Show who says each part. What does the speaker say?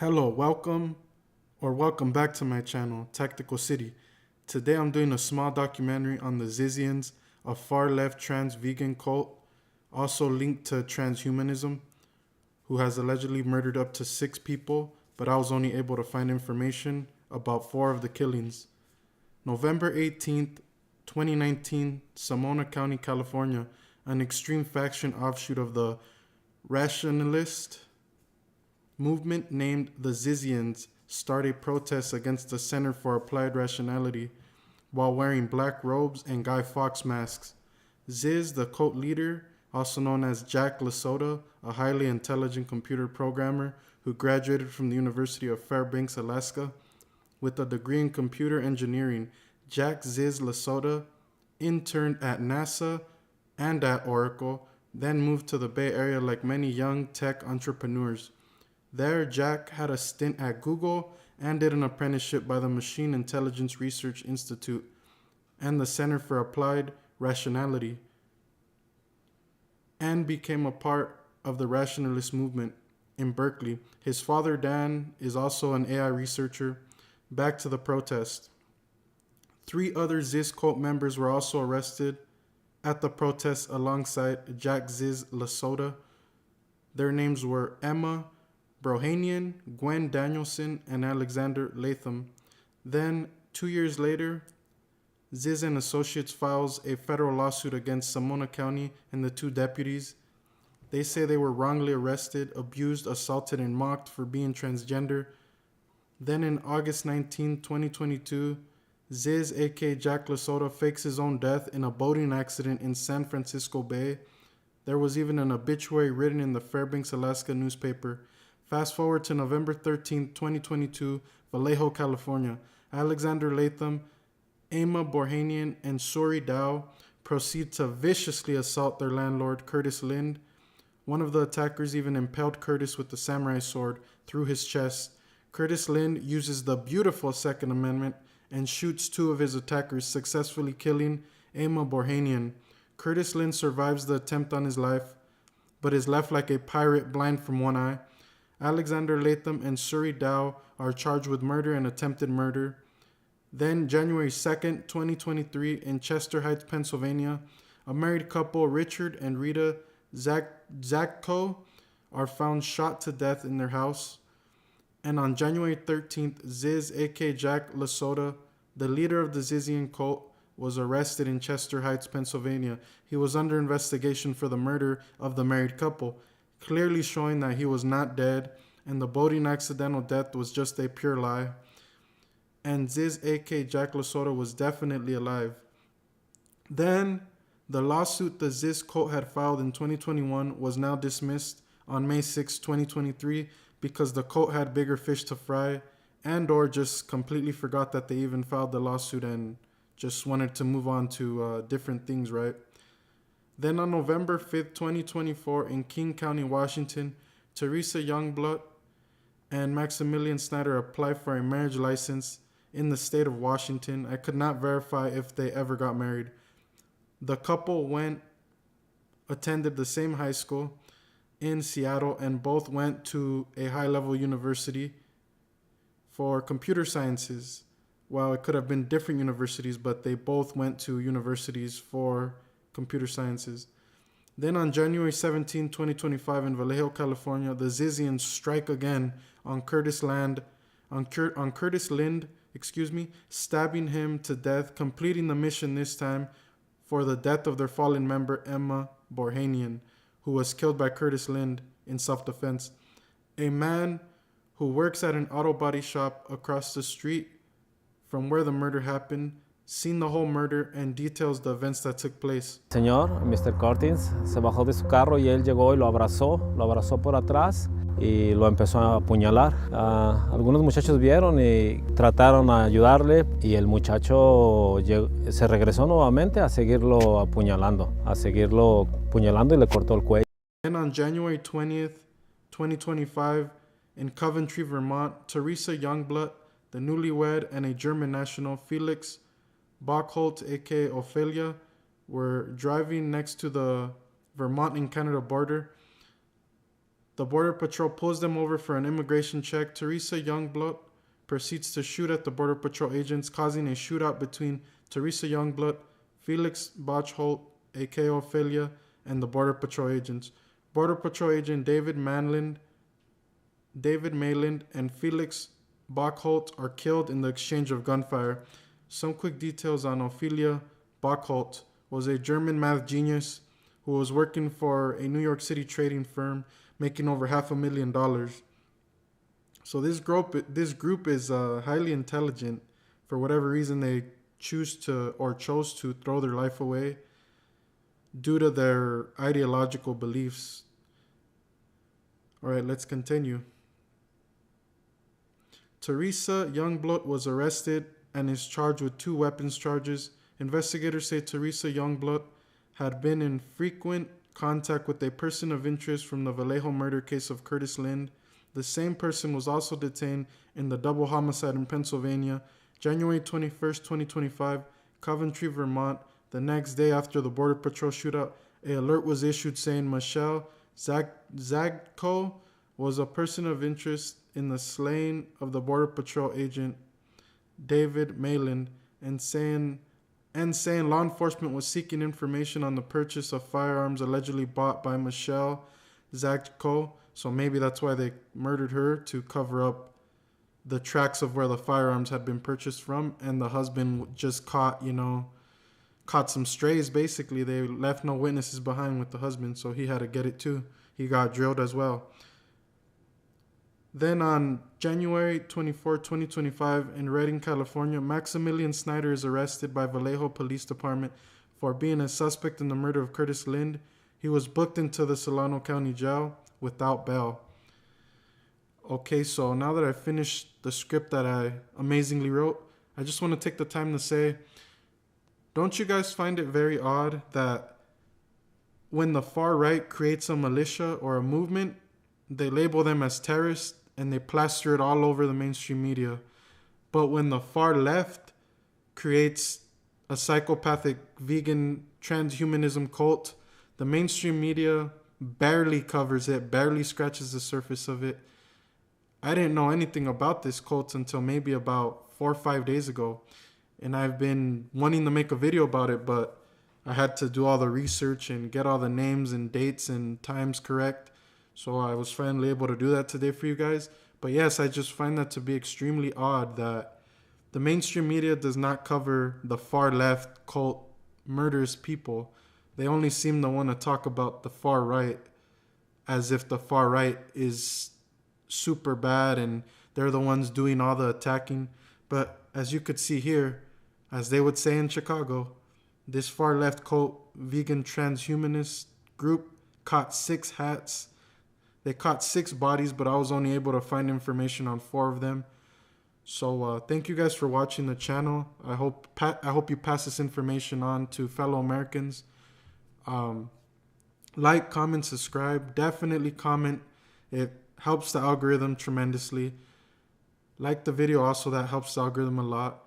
Speaker 1: Hello, welcome back to my channel, Tactical City. Today I'm doing a small documentary on the Zizians, a far-left trans-vegan cult, also linked to transhumanism, who has allegedly murdered up to 6 people, but I was only able to find information about 4 of the killings. November 18th, 2019, Sonoma County, California, an extreme faction offshoot of the rationalist movement named the Zizians started protests against the Center for Applied Rationality while wearing black robes and Guy Fawkes masks. Ziz, the cult leader, also known as Jack Lasota, a highly intelligent computer programmer who graduated from the University of Fairbanks, Alaska, with a degree in computer engineering. Jack Ziz Lasota interned at NASA and at Oracle, then moved to the Bay Area like many young tech entrepreneurs. There, Jack had a stint at Google and did an apprenticeship by the Machine Intelligence Research Institute and the Center for Applied Rationality, and became a part of the rationalist movement in Berkeley. His father, Dan, is also an AI researcher. Back to the protest. 3 other Ziz cult members were also arrested at the protest alongside Jack Ziz Lasota. Their names were Emma Brohanian, Gwen Danielson, and Alexander Latham. Then, 2 years later, Ziz and Associates files a federal lawsuit against Sonoma County and the 2 deputies. They say they were wrongly arrested, abused, assaulted, and mocked for being transgender. Then in August 19, 2022, Ziz, aka Jack Lasota, fakes his own death in a boating accident in San Francisco Bay. There was even an obituary written in the Fairbanks, Alaska newspaper. Fast forward to November 13, 2022, Vallejo, California. Alexander Latham, Emma Borhanian, and Suri Dow proceed to viciously assault their landlord, Curtis Lind. One of the attackers even impaled Curtis with the samurai sword through his chest. Curtis Lind uses the beautiful Second Amendment and shoots 2 of his attackers, successfully killing Emma Borhanian. Curtis Lind survives the attempt on his life, but is left like a pirate, blind from one eye. Alexander Latham and Suri Dow are charged with murder and attempted murder. Then, January 2nd, 2023, in Chester Heights, Pennsylvania, a married couple, Richard and Rita Zakko, are found shot to death in their house. And on January 13th, Ziz, aka Jack Lasota, the leader of the Zizian cult, was arrested in Chester Heights, Pennsylvania. He was under investigation for the murder of the married couple, clearly showing that he was not dead and the boating accidental death was just a pure lie. And Ziz, aka Jack Lasota, was definitely alive. Then, the lawsuit the Ziz cult had filed in 2021 was now dismissed on May 6, 2023, because the cult had bigger fish to fry and or just completely forgot that they even filed the lawsuit and just wanted to move on to different things, right? Then on November 5th, 2024, in King County, Washington, Teresa Youngblood and Maximilian Snyder applied for a marriage license in the state of Washington. I could not verify if they ever got married. The couple attended the same high school in Seattle, and both went to a high-level university for computer sciences. Well, it could have been different universities, but they both went to universities for computer sciences. Then on January 17, 2025, in Vallejo, California, the Zizians strike again on Curtis Lind, stabbing him to death, completing the mission this time for the death of their fallen member, Emma Borhanian, who was killed by Curtis Lind in self-defense. A man who works at an auto body shop across the street from where the murder happened, seen the whole murder and details the events that took place.
Speaker 2: Señor, Mr. Cortins, se bajó de su carro y él llegó y lo abrazó por atrás y lo empezó a apuñalar. Algunos muchachos vieron y trataron de ayudarle y el muchacho se regresó nuevamente a seguirlo apuñalando y le cortó el cuello.
Speaker 1: Then on January 20th, 2025, in Coventry, Vermont, Teresa Youngblood, the newlywed, and a German national, Felix Bockholt, aka Ophelia, were driving next to the Vermont and Canada border. The Border Patrol pulls them over for an immigration check. Teresa Youngblood proceeds to shoot at the Border Patrol agents, causing a shootout between Teresa Youngblood, Felix Bochholt, aka Ophelia, and the Border Patrol agents. Border Patrol agent David Mayland, and Felix Bochholt are killed in the exchange of gunfire. Some quick details on Ophelia Bochholt was a German math genius who was working for a New York City trading firm, making over $500,000. So this group is highly intelligent. For whatever reason, they chose to throw their life away due to their ideological beliefs. All right, let's continue. Teresa Youngblood was arrested and is charged with 2 weapons charges. Investigators say Teresa Youngblood had been in frequent contact with a person of interest from the Vallejo murder case of Curtis Lind. The same person was also detained in the double homicide in Pennsylvania, January 21st, 2025, Coventry, Vermont. The next day after the Border Patrol shootout, an alert was issued saying Michelle Zagko was a person of interest in the slaying of the Border Patrol agent David Mayland, and saying law enforcement was seeking information on the purchase of firearms allegedly bought by Michelle Zagko. So maybe that's why they murdered her, to cover up the tracks of where the firearms had been purchased from. And the husband just caught some strays, basically. They left no witnesses behind with the husband, so he had to get it too. He got drilled as well. Then on January 24, 2025, in Redding, California, Maximilian Snyder is arrested by Vallejo Police Department for being a suspect in the murder of Curtis Lind. He was booked into the Solano County Jail without bail. Okay, so now that I finished the script that I amazingly wrote, I just want to take the time to say, don't you guys find it very odd that when the far right creates a militia or a movement, they label them as terrorists and they plaster it all over the mainstream media? But when the far left creates a psychopathic vegan transhumanism cult, the mainstream media barely covers it, barely scratches the surface of it. I didn't know anything about this cult until maybe about 4 or 5 days ago. And I've been wanting to make a video about it, but I had to do all the research and get all the names and dates and times correct. So I was finally able to do that today for you guys. But yes, I just find that to be extremely odd that the mainstream media does not cover the far left cult murders people. They only seem to want to talk about the far right as if the far right is super bad and they're the ones doing all the attacking. But as you could see here, as they would say in Chicago, this far left cult vegan transhumanist group caught 6 hats. They caught 6 bodies, but I was only able to find information on 4 of them. So thank you guys for watching the channel. I hope you pass this information on to fellow Americans. Like, comment, subscribe. Definitely comment. It helps the algorithm tremendously. Like the video also, that helps the algorithm a lot.